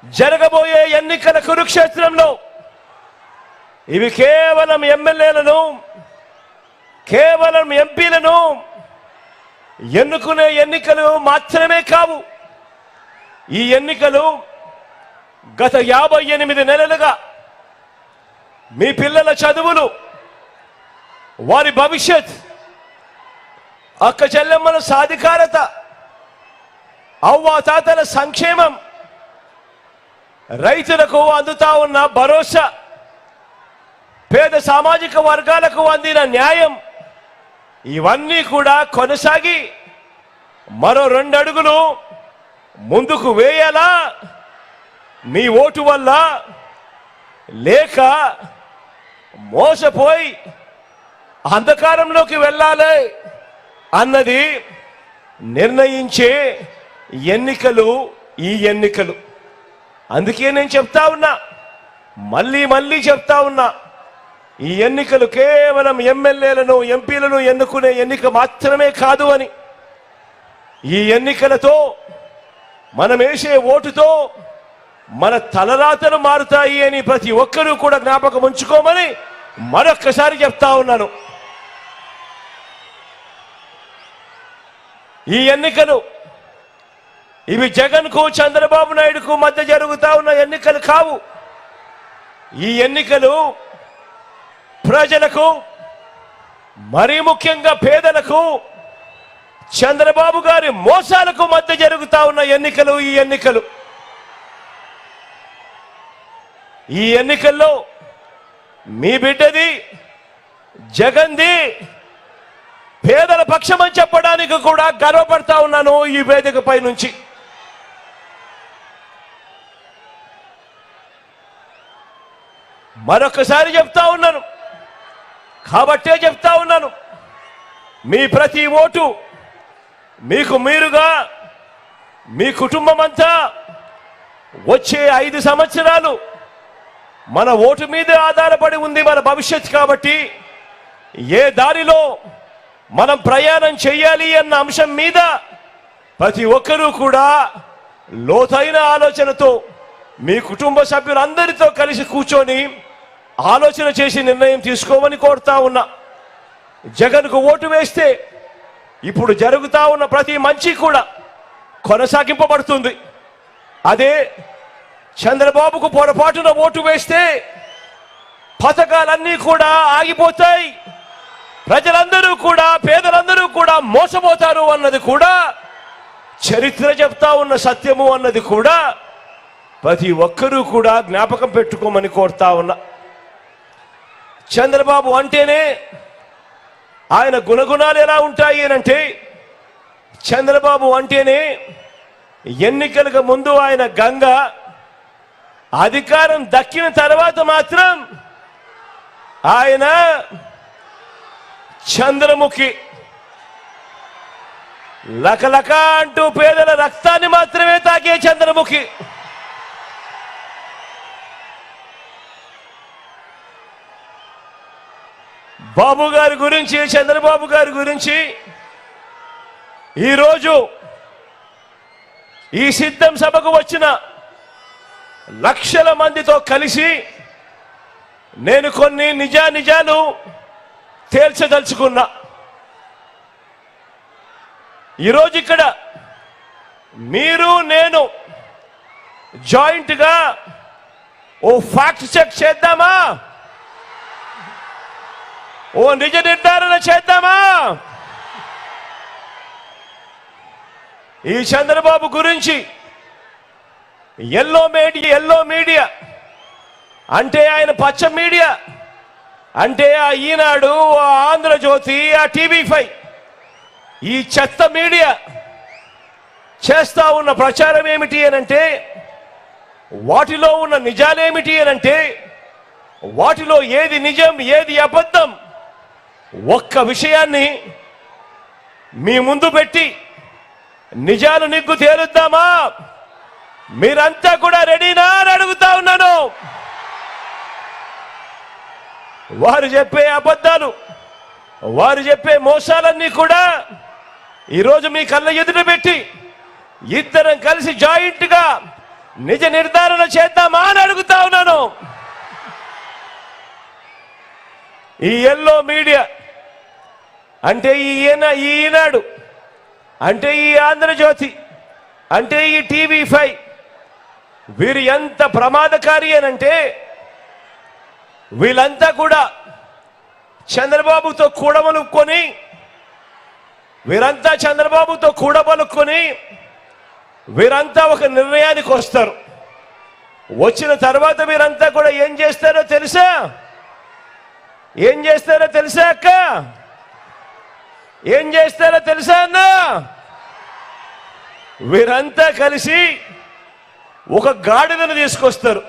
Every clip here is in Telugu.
జరగబోయే ఎన్నికల కురుక్షేత్రంలో ఇవి కేవలం ఎమ్మెల్యేలను, కేవలం ఎంపీలను ఎన్నుకునే ఎన్నికలు మాత్రమే కావు. ఈ ఎన్నికలు గత 58 నెలలుగా మీ పిల్లల చదువులు, వారి భవిష్యత్, అక్క చెల్లెమ్మల సాధికారత, అవ్వాతాతల సంక్షేమం, రైతులకు అందుతా ఉన్న భరోసా, పేద సామాజిక వర్గాలకు అందిన న్యాయం, ఇవన్నీ కూడా కొనసాగి మరో 2 అడుగులు ముందుకు వేయాలా మీ ఓటు వల్ల, లేక మోసపోయి అంధకారంలోకి వెళ్ళాలి అన్నది నిర్ణయించే ఎన్నికలు ఈ ఎన్నికలు. అందుకే నేను చెప్తా ఉన్నా, మళ్ళీ చెప్తా ఉన్నా, ఈ ఎన్నికలు కేవలం ఎమ్మెల్యేలను, ఎంపీలను ఎన్నుకునే ఎన్నిక మాత్రమే కాదు అని. ఈ ఎన్నికలతో మనం వేసే ఓటుతో మన తలరాతలు మారుతాయి అని ప్రతి ఒక్కరూ కూడా జ్ఞాపకం ఉంచుకోమని మరొక్కసారి చెప్తా ఉన్నాను. ఈ ఎన్నికలు ఇవి జగన్కు, చంద్రబాబు నాయుడుకు మధ్య జరుగుతా ఉన్న ఎన్నికలు కావు. ఈ ఎన్నికలు ప్రజలకు, మరీ ముఖ్యంగా పేదలకు, చంద్రబాబు గారి మోసాలకు మధ్య జరుగుతా ఉన్న ఎన్నికలు ఈ ఎన్నికలు. ఈ ఎన్నికల్లో మీ బిడ్డది, జగన్ది పేదల పక్షమని చెప్పడానికి కూడా గర్వపడతా ఉన్నాను ఈ వేదికపై నుంచి. మరొకసారి చెప్తా ఉన్నాను, కాబట్టే చెప్తా ఉన్నాను, మీ ప్రతి ఓటు మీకు మీరుగా, మీ కుటుంబం అంతా వచ్చే 5 సంవత్సరాలు మన ఓటు మీదే ఆధారపడి ఉంది మన భవిష్యత్. కాబట్టి ఏ దారిలో మనం ప్రయాణం చేయాలి అన్న అంశం మీద ప్రతి ఒక్కరూ కూడా లోతైన ఆలోచనతో మీ కుటుంబ సభ్యులందరితో కలిసి కూర్చొని ఆలోచన చేసి నిర్ణయం తీసుకోమని కోరుతా ఉన్నా. జగన్కు ఓటు వేస్తే ఇప్పుడు జరుగుతా ఉన్న ప్రతి మంచి కూడా కొనసాగింపబడుతుంది. అదే చంద్రబాబుకు పొరపాటున ఓటు వేస్తే పథకాలన్నీ కూడా ఆగిపోతాయి, ప్రజలందరూ కూడా, పేదలందరూ కూడా మోసపోతారు అన్నది కూడా చరిత్ర చెప్తా ఉన్న సత్యము అన్నది కూడా ప్రతి ఒక్కరూ కూడా జ్ఞాపకం పెట్టుకోమని కోరుతా ఉన్నా. చంద్రబాబు అంటేనే ఆయన గుణగుణాలు ఎలా ఉంటాయి అంటే, చంద్రబాబు అంటేనే ఎన్నికలకు ముందు ఆయన గంగ, అధికారం దక్కిన తర్వాత మాత్రం ఆయన చంద్రముఖి. లకలక అంటూ పేదల రక్తాన్ని మాత్రమే తాకే చంద్రముఖి. బాబు గారి గురించి, చంద్రబాబు గారి గురించి ఈరోజు ఈ సిద్ధం సభకు వచ్చిన లక్షల మందితో కలిసి నేను కొన్ని నిజాలు తేల్చదలుచుకున్నా. ఈరోజు ఇక్కడ మీరు, నేను జాయింట్గా ఓ ఫ్యాక్ట్ చెక్ చేద్దామా? ఓ నిజ నిర్ధారణ చేద్దామా? ఈ చంద్రబాబు గురించి ఎల్లో మీడియా అంటే ఆయన పచ్చ మీడియా, అంటే ఆ ఈనాడు, ఆ ఆంధ్రజ్యోతి, ఆ TV5, ఈ చెత్త మీడియా చేస్తా ఉన్న ప్రచారం ఏమిటి అనంటే, వాటిలో ఉన్న నిజాలేమిటి అనంటే, వాటిలో ఏది నిజం ఏది అబద్ధం ఒక్క విషయాన్ని మీ ముందు పెట్టి నిజాలు నిగ్గు తేలుద్దామా? మీరంతా కూడా రెడీనా అని అడుగుతా ఉన్నాను. వారు చెప్పే అబద్ధాలు, వారు చెప్పే మోసాలన్నీ కూడా ఈరోజు మీ కళ్ళ ఎదుట పెట్టి ఇద్దరం కలిసి జాయింట్గా నిజ నిర్ధారణ చేద్దామా అని అడుగుతా ఉన్నాను. ఈ ఎల్లో మీడియా అంటే ఈనాడు అంటే ఈ ఆంధ్రజ్యోతి అంటే ఈ TV5 వీరు ఎంత ప్రమాదకారి అనంటే వీళ్ళంతా కూడా చంద్రబాబుతో కూడబలుక్కొని వీరంతా ఒక నిర్ణయానికి వస్తారు. వచ్చిన తర్వాత వీరంతా కూడా ఏం చేస్తారో తెలుసా అక్క? ఏం చేస్తారో తెలుసా అన్న? వీరంతా కలిసి ఒక గాడిదను తీసుకొస్తారు.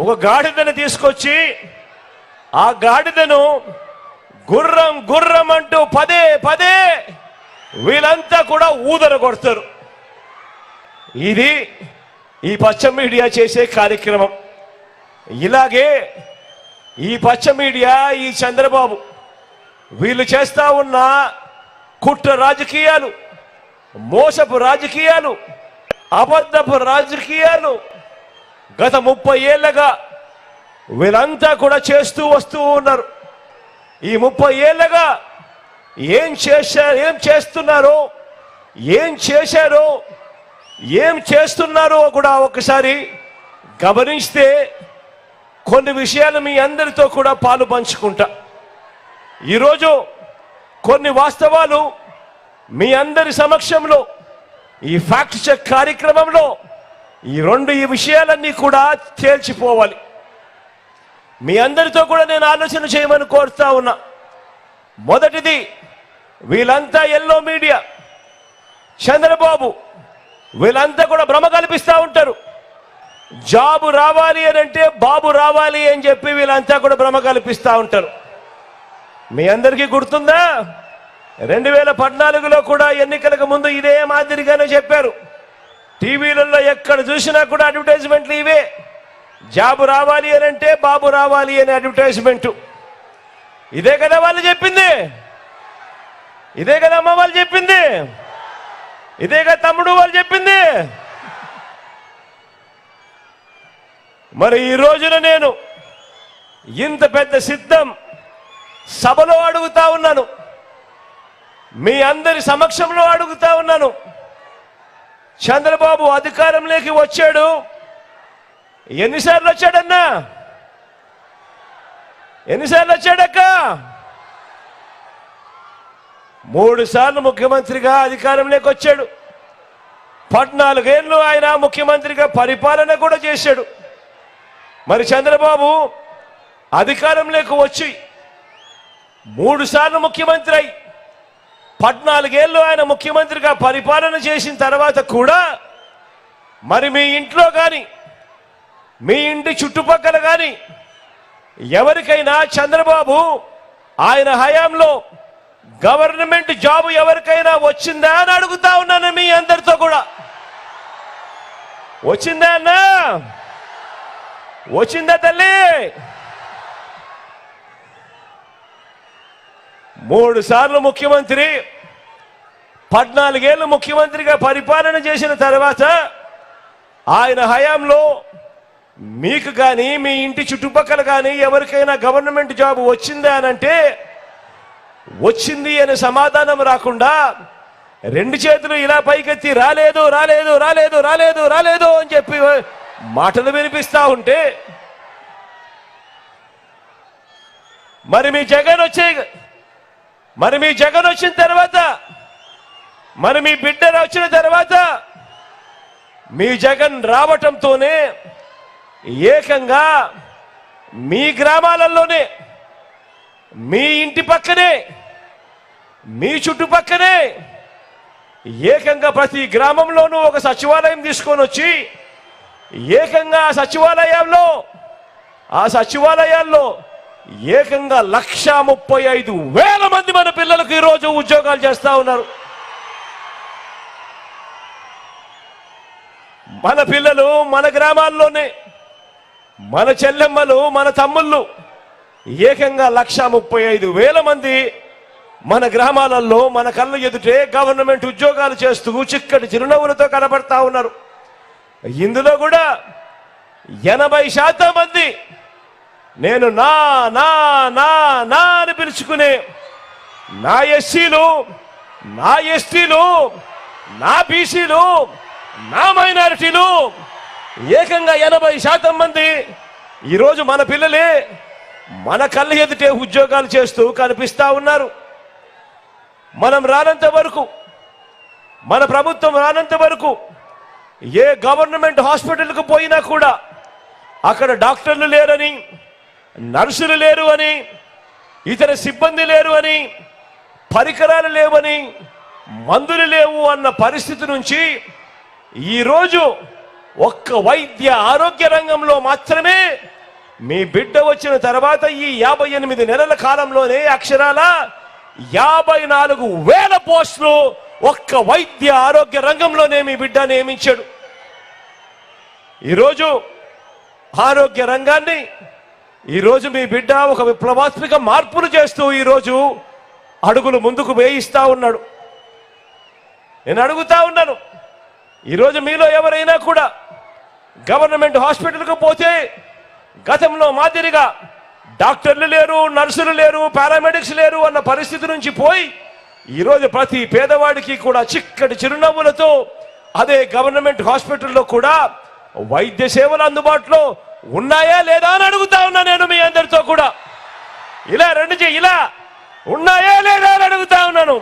ఒక గాడిదను తీసుకొచ్చి ఆ గాడిదను గుర్రం గుర్రం అంటూ పదే వీళ్ళంతా కూడా ఊదర కొడతారు. ఇది ఈ పచ్చ మీడియా చేసే కార్యక్రమం. ఇలాగే ఈ పచ్చ మీడియా, ఈ చంద్రబాబు వీళ్ళు చేస్తా ఉన్న కుట్ర రాజకీయాలు, మోసపు రాజకీయాలు, అబద్ధపు రాజకీయాలు గత 30 ఏళ్లుగా వీళ్ళంతా కూడా చేస్తూ వస్తూ ఉన్నారు. ఈ 30 ఏళ్లుగా ఏం చేస్తున్నారో, ఏం చేస్తున్నారో కూడా ఒకసారి గమనిస్తే కొన్ని విషయాలు మీ అందరితో కూడా పాలు పంచుకుంటా. ఈరోజు కొన్ని వాస్తవాలు మీ అందరి సమక్షంలో ఈ ఫ్యాక్ట్ చెక్ కార్యక్రమంలో ఈ విషయాలన్నీ కూడా తేల్చిపోవాలి. మీ అందరితో కూడా నేను ఆలోచన చేయమని కోరుతా ఉన్నా. మొదటిది, వీళ్ళంతా ఎల్లో మీడియా, చంద్రబాబు వీళ్ళంతా కూడా భ్రమ కల్పిస్తూ ఉంటారు. జాబు రావాలి అని అంటే బాబు రావాలి అని చెప్పి వీళ్ళంతా కూడా భ్రమ కల్పిస్తూ ఉంటారు. మీ అందరికీ గుర్తుందా? 2014లో కూడా ఎన్నికలకు ముందు ఇదే మాదిరిగానే చెప్పారు. టీవీలలో ఎక్కడ చూసినా కూడా అడ్వర్టైజ్మెంట్లు ఇవే. జాబు రావాలి అని అంటే బాబు రావాలి అనే అడ్వర్టైజ్మెంట్. ఇదే కదా వాళ్ళు చెప్పింది, ఇదే కదా అమ్మ వాళ్ళు చెప్పింది, ఇదే కదా తమ్ముడు వాళ్ళు చెప్పింది. మరి ఈ రోజున నేను ఇంత పెద్ద సిద్ధం సభలో అడుగుతా ఉన్నాను, మీ అందరి సమక్షంలో అడుగుతా ఉన్నాను. చంద్రబాబు అధికారంలోకి వచ్చాడు, ఎన్నిసార్లు వచ్చాడన్నా? ఎన్నిసార్లు వచ్చాడక్క? 3 సార్లు ముఖ్యమంత్రిగా అధికారంలోకి వచ్చాడు. 14 ఏళ్ళు ఆయన ముఖ్యమంత్రిగా పరిపాలన కూడా చేశాడు. మరి చంద్రబాబు అధికారంలోకి వచ్చి 3 సార్లు ముఖ్యమంత్రి అయి 14 ఏళ్ళు ఆయన ముఖ్యమంత్రిగా పరిపాలన చేసిన తర్వాత కూడా మరి మీ ఇంట్లో కానీ మీ ఇంటి చుట్టుపక్కల కానీ ఎవరికైనా చంద్రబాబు ఆయన హయాంలో గవర్నమెంట్ జాబ్ ఎవరికైనా వచ్చిందా అని అడుగుతా ఉన్నాను మీ అందరితో కూడా. వచ్చిందా అన్నా? వచ్చిందా తల్లి? 3 సార్లు ముఖ్యమంత్రి, 14 ఏళ్ళు ముఖ్యమంత్రిగా పరిపాలన చేసిన తర్వాత ఆయన హయాంలో మీకు కానీ మీ ఇంటి చుట్టుపక్కల కానీ ఎవరికైనా గవర్నమెంట్ జాబ్ వచ్చిందా అనంటే వచ్చింది అనే సమాధానం రాకుండా 2 చేతులు ఇలా పైకెత్తి రాలేదు రాలేదు రాలేదు రాలేదు రాలేదు అని చెప్పి మాటలు వినిపిస్తా ఉంటే మరి మీ జగన్ వచ్చిన తర్వాత, మరి మీ బిడ్డ వచ్చిన తర్వాత మీ జగన్ రావటంతోనే ఏకంగా మీ గ్రామాలలోనే, మీ ఇంటి పక్కనే, మీ చుట్టుపక్కనే ఏకంగా ప్రతి గ్రామంలోనూ ఒక సచివాలయం తీసుకొని వచ్చి ఏకంగా ఆ సచివాలయాల్లో ఏకంగా 1,35,000 మంది మన పిల్లలకు ఈరోజు ఉద్యోగాలు చేస్తా ఉన్నారు. మన పిల్లలు మన గ్రామాల్లోనే, మన చెల్లెమ్మలు మన తమ్ముళ్ళు ఏకంగా 1,35,000 మంది మన గ్రామాలలో మన కళ్ళ ఎదుటే గవర్నమెంట్ ఉద్యోగాలు చేస్తూ చిక్కటి చిరునవ్వులతో కనబడతా ఉన్నారు. ఇందులో కూడా 80% మంది నేను నా నా నా నా అని పిలుచుకునే నా ఎస్సీలు, నా ఎస్టీలు, నా బీసీలు, నా మైనారిటీలు ఏకంగా 80% మంది ఈరోజు మన పిల్లలే మన కళ్ళ ఎదుటే ఉద్యోగాలు చేస్తూ కనిపిస్తా ఉన్నారు. మనం రానంత వరకు, మన ప్రభుత్వం రానంత వరకు ఏ గవర్నమెంట్ హాస్పిటల్కు పోయినా కూడా అక్కడ డాక్టర్లు లేరని, నర్సులు లేరు అని, ఇతర సిబ్బంది లేరు అని, పరికరాలు లేవని, మందులు లేవు అన్న పరిస్థితి నుంచి ఈరోజు ఒక్క వైద్య ఆరోగ్య రంగంలో మాత్రమే మీ బిడ్డ వచ్చిన తర్వాత ఈ 58 నెలల కాలంలోనే అక్షరాల 54,000 పోస్టులు ఒక్క వైద్య ఆరోగ్య రంగంలోనే మీ బిడ్డ నియమించాడు. ఈరోజు ఆరోగ్య రంగాన్ని ఈరోజు మీ బిడ్డ ఒక విప్లవాత్మక మార్పులు చేస్తూ ఈరోజు అడుగులు ముందుకు వేయిస్తా ఉన్నాడు. నేను అడుగుతా ఉన్నాను, ఈరోజు మీలో ఎవరైనా కూడా గవర్నమెంట్ హాస్పిటల్కు పోతే గతంలో మాదిరిగా డాక్టర్లు లేరు, నర్సులు లేరు, పారామెడిక్స్ లేరు అన్న పరిస్థితి నుంచి పోయి ఈరోజు ప్రతి పేదవాడికి కూడా చిక్కటి చిరునవ్వులతో అదే గవర్నమెంట్ హాస్పిటల్లో కూడా వైద్య సేవలు అందుబాటులో ఉన్నాయా లేదా అని అడుగుతా ఉన్నా. నేను మీ అందరితో కూడా ఇలా ఇలా ఉన్నాయా లేదా అని అడుగుతా ఉన్నాను.